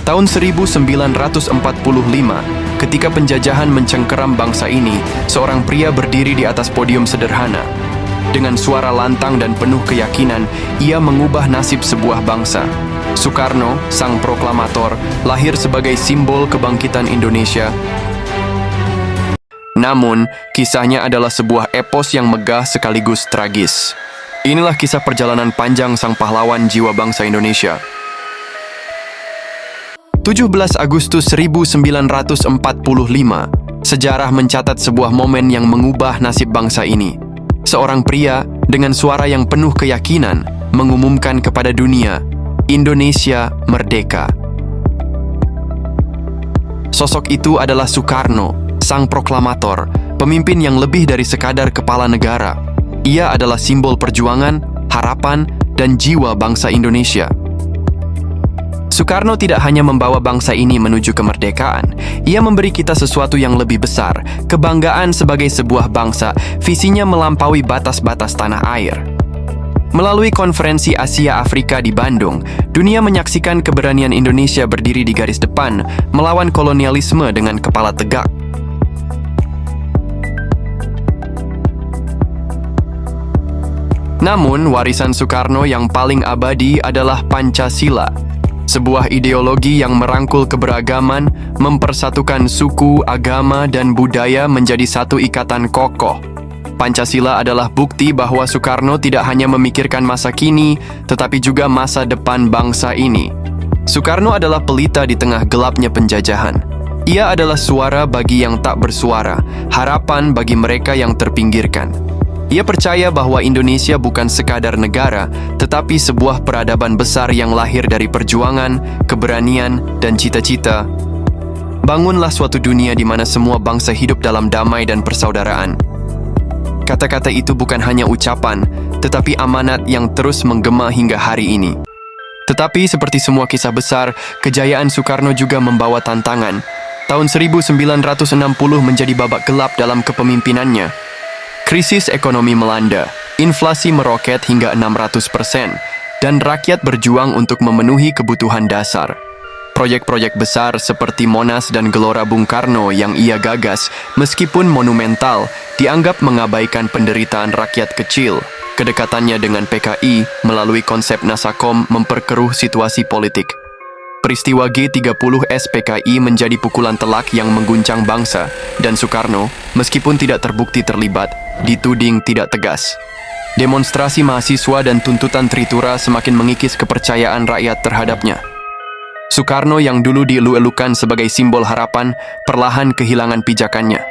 Tahun 1945, ketika penjajahan mencengkeram bangsa ini, seorang pria berdiri di atas podium sederhana. Dengan suara lantang dan penuh keyakinan, ia mengubah nasib sebuah bangsa. Soekarno, sang proklamator, lahir sebagai simbol kebangkitan Indonesia. Namun, kisahnya adalah sebuah epos yang megah sekaligus tragis. Inilah kisah perjalanan panjang sang pahlawan jiwa bangsa Indonesia. 17 Agustus 1945, sejarah mencatat sebuah momen yang mengubah nasib bangsa ini. Seorang pria dengan suara yang penuh keyakinan mengumumkan kepada dunia, Indonesia merdeka. Sosok itu adalah Soekarno, sang proklamator, pemimpin yang lebih dari sekadar kepala negara. Ia adalah simbol perjuangan, harapan, dan jiwa bangsa Indonesia. Soekarno tidak hanya membawa bangsa ini menuju kemerdekaan, ia memberi kita sesuatu yang lebih besar, kebanggaan sebagai sebuah bangsa. Visinya melampaui batas-batas tanah air. Melalui konferensi Asia Afrika di Bandung, dunia menyaksikan keberanian Indonesia berdiri di garis depan, melawan kolonialisme dengan kepala tegak. Namun, warisan Soekarno yang paling abadi adalah Pancasila. Sebuah ideologi yang merangkul keberagaman, mempersatukan suku, agama, dan budaya menjadi satu ikatan kokoh. Pancasila adalah bukti bahwa Soekarno tidak hanya memikirkan masa kini, tetapi juga masa depan bangsa ini. Soekarno adalah pelita di tengah gelapnya penjajahan. Ia adalah suara bagi yang tak bersuara, harapan bagi mereka yang terpinggirkan. Ia percaya bahwa Indonesia bukan sekadar negara, tetapi sebuah peradaban besar yang lahir dari perjuangan, keberanian, dan cita-cita. Bangunlah suatu dunia di mana semua bangsa hidup dalam damai dan persaudaraan. Kata-kata itu bukan hanya ucapan, tetapi amanat yang terus menggema hingga hari ini. Tetapi seperti semua kisah besar, kejayaan Soekarno juga membawa tantangan. Tahun 1960 menjadi babak gelap dalam kepemimpinannya. Krisis ekonomi melanda, inflasi meroket hingga 600%, dan rakyat berjuang untuk memenuhi kebutuhan dasar. Proyek-proyek besar seperti Monas dan Gelora Bung Karno yang ia gagas, meskipun monumental, dianggap mengabaikan penderitaan rakyat kecil. Kedekatannya dengan PKI melalui konsep Nasakom memperkeruh situasi politik. Peristiwa G30 SPKI menjadi pukulan telak yang mengguncang bangsa, dan Soekarno, meskipun tidak terbukti terlibat, dituding tidak tegas. Demonstrasi mahasiswa dan tuntutan Tritura semakin mengikis kepercayaan rakyat terhadapnya. Soekarno yang dulu dielu-elukan sebagai simbol harapan, perlahan kehilangan pijakannya.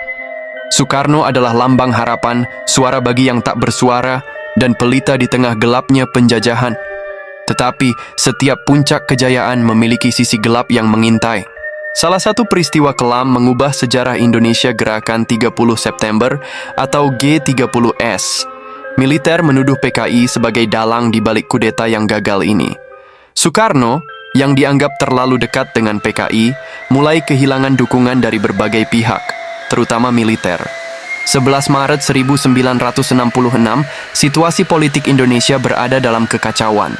Soekarno adalah lambang harapan, suara bagi yang tak bersuara, dan pelita di tengah gelapnya penjajahan. Tetapi, setiap puncak kejayaan memiliki sisi gelap yang mengintai. Salah satu peristiwa kelam mengubah sejarah Indonesia Gerakan 30 September atau G30S. Militer menuduh PKI sebagai dalang di balik kudeta yang gagal ini. Soekarno, yang dianggap terlalu dekat dengan PKI, mulai kehilangan dukungan dari berbagai pihak, terutama militer. 11 Maret 1966, situasi politik Indonesia berada dalam kekacauan.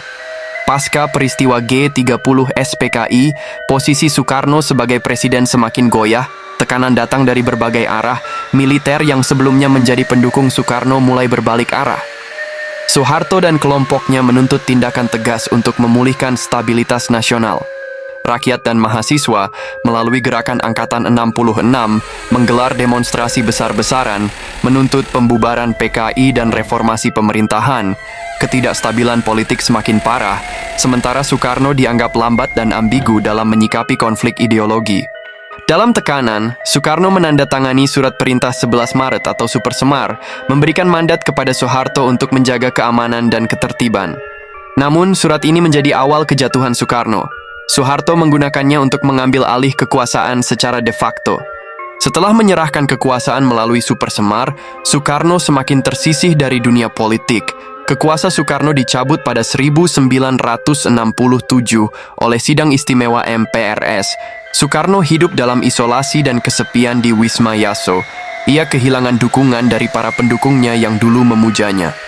Pasca peristiwa G30 SPKI, posisi Soekarno sebagai presiden semakin goyah, tekanan datang dari berbagai arah, militer yang sebelumnya menjadi pendukung Soekarno mulai berbalik arah. Soeharto dan kelompoknya menuntut tindakan tegas untuk memulihkan stabilitas nasional. Rakyat dan mahasiswa melalui gerakan Angkatan 66 menggelar demonstrasi besar-besaran, menuntut pembubaran PKI dan reformasi pemerintahan. Ketidakstabilan politik semakin parah, sementara Soekarno dianggap lambat dan ambigu dalam menyikapi konflik ideologi. Dalam tekanan, Soekarno menandatangani surat perintah 11 Maret atau Supersemar, memberikan mandat kepada Soeharto untuk menjaga keamanan dan ketertiban. Namun, surat ini menjadi awal kejatuhan Soekarno. Soeharto menggunakannya untuk mengambil alih kekuasaan secara de facto. Setelah menyerahkan kekuasaan melalui Supersemar, Soekarno semakin tersisih dari dunia politik. Kekuasaan Soekarno dicabut pada 1967 oleh Sidang Istimewa MPRS. Soekarno hidup dalam isolasi dan kesepian di Wisma Yaso. Ia kehilangan dukungan dari para pendukungnya yang dulu memujanya.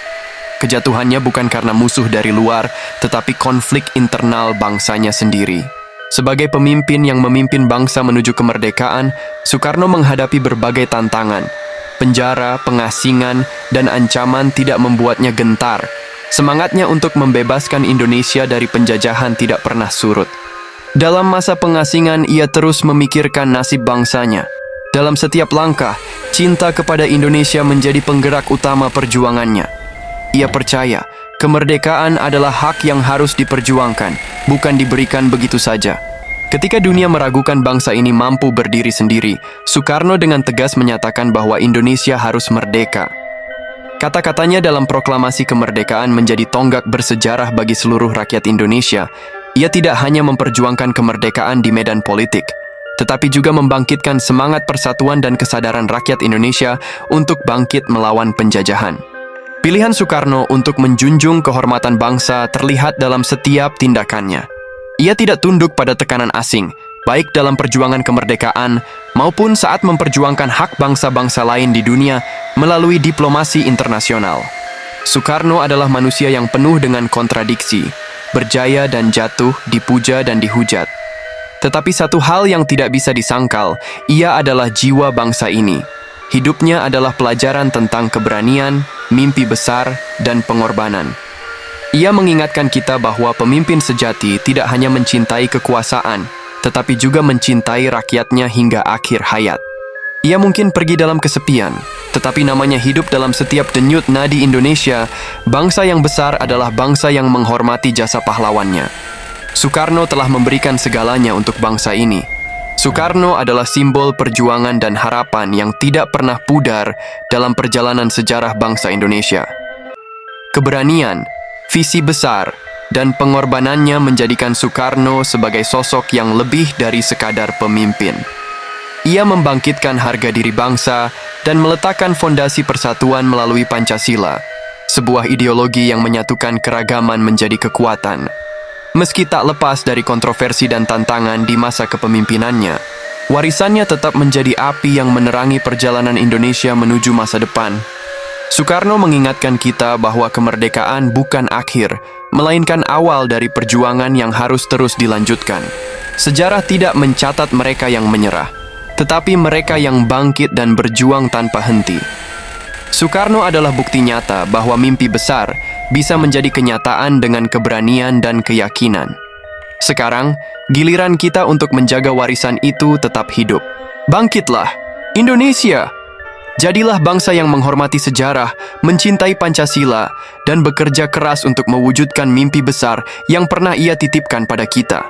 Kejatuhannya bukan karena musuh dari luar, tetapi konflik internal bangsanya sendiri. Sebagai pemimpin yang memimpin bangsa menuju kemerdekaan, Soekarno menghadapi berbagai tantangan. Penjara, pengasingan, dan ancaman tidak membuatnya gentar. Semangatnya untuk membebaskan Indonesia dari penjajahan tidak pernah surut. Dalam masa pengasingan, ia terus memikirkan nasib bangsanya. Dalam setiap langkah, cinta kepada Indonesia menjadi penggerak utama perjuangannya. Ia percaya, kemerdekaan adalah hak yang harus diperjuangkan, bukan diberikan begitu saja. Ketika dunia meragukan bangsa ini mampu berdiri sendiri, Soekarno dengan tegas menyatakan bahwa Indonesia harus merdeka. Kata-katanya dalam proklamasi kemerdekaan menjadi tonggak bersejarah bagi seluruh rakyat Indonesia. Ia tidak hanya memperjuangkan kemerdekaan di medan politik, tetapi juga membangkitkan semangat persatuan dan kesadaran rakyat Indonesia untuk bangkit melawan penjajahan. Pilihan Soekarno untuk menjunjung kehormatan bangsa terlihat dalam setiap tindakannya. Ia tidak tunduk pada tekanan asing, baik dalam perjuangan kemerdekaan maupun saat memperjuangkan hak bangsa-bangsa lain di dunia melalui diplomasi internasional. Soekarno adalah manusia yang penuh dengan kontradiksi, berjaya dan jatuh, dipuja dan dihujat. Tetapi satu hal yang tidak bisa disangkal, ia adalah jiwa bangsa ini. Hidupnya adalah pelajaran tentang keberanian, mimpi besar, dan pengorbanan. Ia mengingatkan kita bahwa pemimpin sejati tidak hanya mencintai kekuasaan, tetapi juga mencintai rakyatnya hingga akhir hayat. Ia mungkin pergi dalam kesepian, tetapi namanya hidup dalam setiap denyut nadi Indonesia. Bangsa yang besar adalah bangsa yang menghormati jasa pahlawannya. Soekarno telah memberikan segalanya untuk bangsa ini. Soekarno adalah simbol perjuangan dan harapan yang tidak pernah pudar dalam perjalanan sejarah bangsa Indonesia. Keberanian, visi besar, dan pengorbanannya menjadikan Soekarno sebagai sosok yang lebih dari sekadar pemimpin. Ia membangkitkan harga diri bangsa dan meletakkan fondasi persatuan melalui Pancasila, sebuah ideologi yang menyatukan keragaman menjadi kekuatan. Meski tak lepas dari kontroversi dan tantangan di masa kepemimpinannya, warisannya tetap menjadi api yang menerangi perjalanan Indonesia menuju masa depan. Soekarno mengingatkan kita bahwa kemerdekaan bukan akhir, melainkan awal dari perjuangan yang harus terus dilanjutkan. Sejarah tidak mencatat mereka yang menyerah, tetapi mereka yang bangkit dan berjuang tanpa henti. Soekarno adalah bukti nyata bahwa mimpi besar bisa menjadi kenyataan dengan keberanian dan keyakinan. Sekarang, giliran kita untuk menjaga warisan itu tetap hidup. Bangkitlah, Indonesia! Jadilah bangsa yang menghormati sejarah, mencintai Pancasila, dan bekerja keras untuk mewujudkan mimpi besar yang pernah ia titipkan pada kita.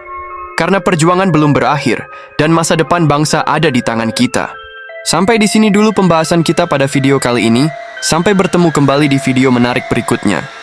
Karena perjuangan belum berakhir, dan masa depan bangsa ada di tangan kita. Sampai di sini dulu pembahasan kita pada video kali ini. Sampai bertemu kembali di video menarik berikutnya.